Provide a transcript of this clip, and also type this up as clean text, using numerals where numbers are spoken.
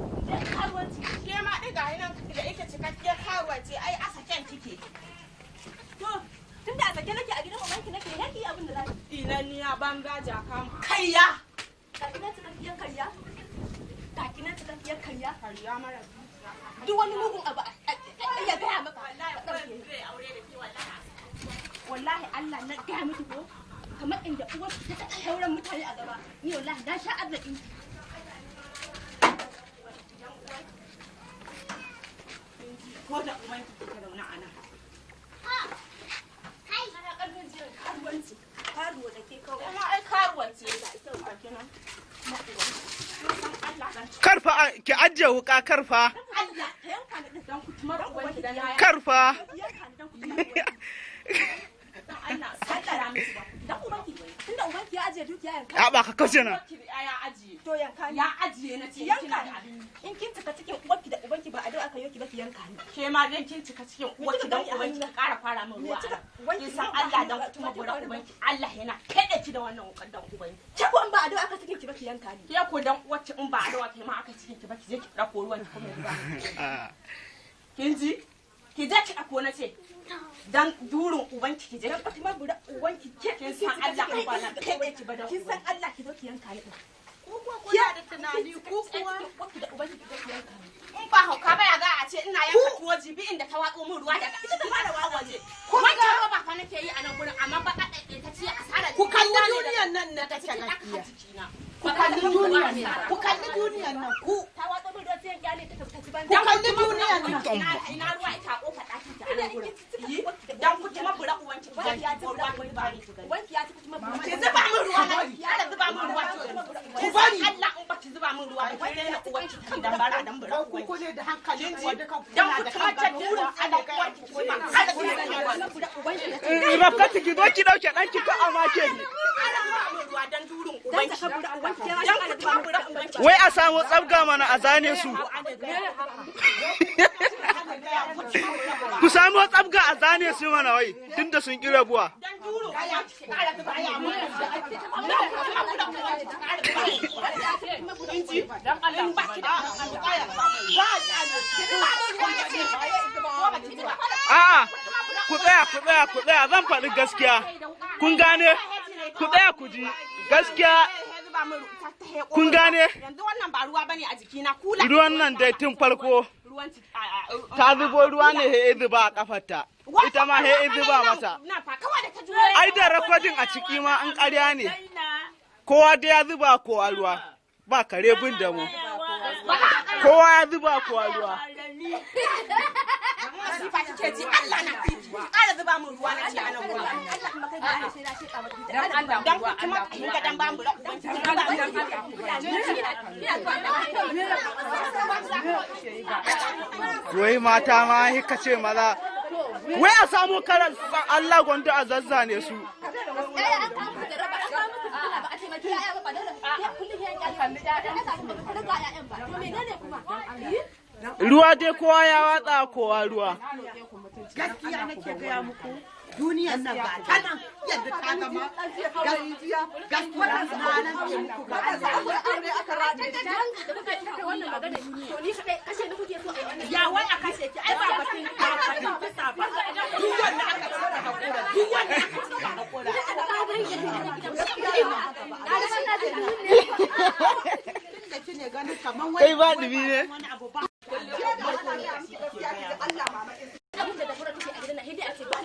Ke ma ɗiga nan da ita cikakkiyar karuwa ce ai a saken kike. To, tun da a sake nake a gidan ubanki nake yaki abin da za ki. Inaniya banza jaka kayya. Kakina cikakkiyar karya? Kakina cikakkiyar karya? Karya mara. Duk wani mugun abu ya gaya maka. Wallahi Allah na gaya miki ko kamar inda uwar ta taɓa sauran mutane a gaba ni wallahi na sha arziki. Ko da ubanki kike zauna a nan. Ana ƙarfin jiyan karuwanci. Karuwa da ke kawai. Kuma ai karuwa ce da ita ba kenan. Karfa ki ajiye wuka karfa. Allah ta yanka ni dan kutumar ubanki da na Karfa. yanka ni dan kutumar Allah sallara miki ba. Dan ubanki tunda ubanki ya ajiye dukiya yanka. Ya ba ka kace na. Ya ajiye. To yanka ni. Ya ajiye na ce Yanka ni. In kin cika cikin ubanki da ubanki ba a da aka yoki ba ki yanka ni. ke ma dan kin cika cikin uwarki dan ubanki ka ƙara fara min ruwa. Kin san Allah dan kuma gura ubanki Allah yana kaɗe ki da wannan wukan dan ubanki. Ke ko ba a da aka cikin ki ba ki yanka ni. Ke ko dan uwarki in ba a da wata ma aka cikin ki ba ki je ki dauko ruwan ki kuma ruwa. Kin ji? Ki je ki dauko na ce. Dan durin ubanki ki je Dan ki kuma bura ubanki ke kin san Allah in ba na kaɗe ki ba dan kin san ubanki. Allah ki zo ki yanka ni. Ku kuwa kuna da tunani ku kuwa. Ubanki da ubanki ki zo ki yanka ni. In ba hauka ba ya za a ce ina yanka tuwo jibi inda ta watso min ruwa daga ita ta fara waje. Kuma ga ba fa nake yi a nan gurin amma ba ka dake ta ce asara. Ku kalli duniyar nan na take gaskiya. Ku kalli duniyar nan. Ku kalli duniyar nan. Ku Ta watsa min ruwa sai kyale ta tafi ban. ku kalli duniyar nan. Ina ruwa ita kofa ɗakin ta a nan gurin. Dan ku kuma bura uwanki Wanki ya ci ruwa kuma ku ba ni ku gani. wanki ya ci kuma Ki zuba min ruwa na ki zuba min ruwa ki bari Allah in ba ki zuba min ruwa ba ki rena uwanki kan dan bara dan bura Ku kule da hankalin ku da kanku. dan ku kuma ta durin Allah uwanki ki zuba kada ki zuba Rafkatu ki zo ki dauke dan ki ka amake ni. ruwa dan durin dan uwanki ka bura ubanki ke ma dan ku kuma bura uwanki Wai a samu tsabga mana a zane su. Ku samu tsabga a zane su mana wai tunda sun ki rabuwa. dan durin uwanki ki kara zuba ya mu dan Allah ba ki da A'a ku tsaya zan faɗi gaskiya. Kun gane? Ku tsaya ku ji. Gaskiya kun gane? yanzu wannan ba ruwa bane a jikina kula Ruwan nan dai tun farko ruwan ta zubo ruwa ne he zuba a kafarta. Ita ma he zuba mata. na fa kawai da ta juyo Ai da rakodin a ciki ma an ƙarya ne. Kowa da ya zuba kowa ruwa. Ba kare bin da mu. Kowa ya zuba kowa ruwa. masifa kike ji Allah na fiki ƙara zuba min ruwa na ci a nan gurin dan ku kuma kin ga dan bamu Wai mata ma hika ce maza. Wai a samu karan Allah gwanda a zazzane su. Ruwa dai kowa ya watsa kowa ruwa. Gaskiya nake gaya muku. Duniyar nan ba ta nan yadda ta gama gaskiya gaskiya na nan ke muku ga aure aka rade ya wai a kashe ki ai ba batun kisa ba duk wanda aka tsara hakura duk wanda aka tsara hakura da kine ganin kaman Kai ba dubi ne? wani